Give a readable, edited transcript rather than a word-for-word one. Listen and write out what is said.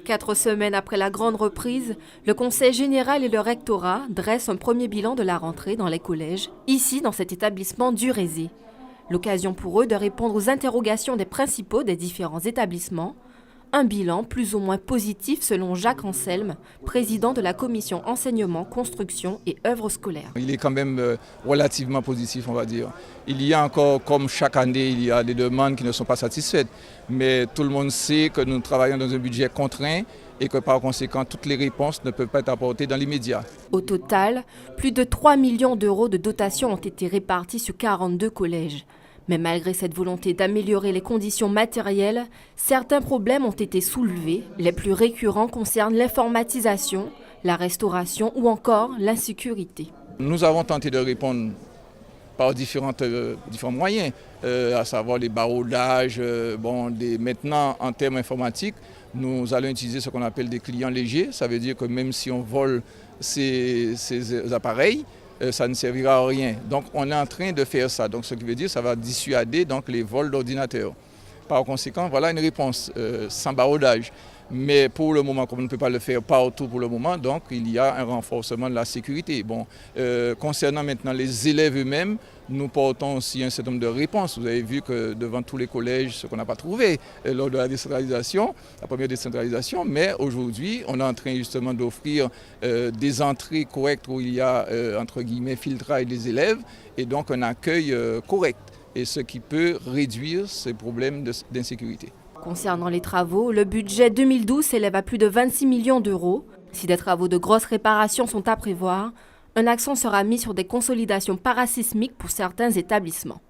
4 semaines après la grande reprise, le Conseil général et le rectorat dressent un premier bilan de la rentrée dans les collèges, ici dans cet établissement du Rézé. L'occasion pour eux de répondre aux interrogations des principaux des différents établissements. Un bilan plus ou moins positif selon Jacques Anselme, président de la commission enseignement, construction et œuvres scolaires. Il est quand même relativement positif, on va dire. Il y a encore, comme chaque année, il y a des demandes qui ne sont pas satisfaites. Mais tout le monde sait que nous travaillons dans un budget contraint et que par conséquent, toutes les réponses ne peuvent pas être apportées dans l'immédiat. Au total, plus de 3 millions d'euros de dotations ont été répartis sur 42 collèges. Mais malgré cette volonté d'améliorer les conditions matérielles, certains problèmes ont été soulevés. Les plus récurrents concernent l'informatisation, la restauration ou encore l'insécurité. Nous avons tenté de répondre par différents moyens, à savoir les baraudages. Maintenant, en termes informatiques, nous allons utiliser ce qu'on appelle des clients légers. Ça veut dire que même si on vole ces appareils, ça ne servira à rien. Donc on est en train de faire ça. Donc ce qui veut dire que ça va dissuader donc, les vols d'ordinateurs. Par conséquent, voilà une réponse sans baraudage. Mais pour le moment, comme on ne peut pas le faire partout pour le moment, donc il y a un renforcement de la sécurité. Concernant maintenant les élèves eux-mêmes, nous portons aussi un certain nombre de réponses. Vous avez vu que devant tous les collèges, ce qu'on n'a pas trouvé lors de la décentralisation, la première décentralisation, mais aujourd'hui, on est en train justement d'offrir des entrées correctes où il y a, entre guillemets, filtrage des élèves et donc un accueil correct. Et ce qui peut réduire ces problèmes d'insécurité. Concernant les travaux, le budget 2012 s'élève à plus de 26 millions d'euros. Si des travaux de grosses réparations sont à prévoir, un accent sera mis sur des consolidations parasismiques pour certains établissements.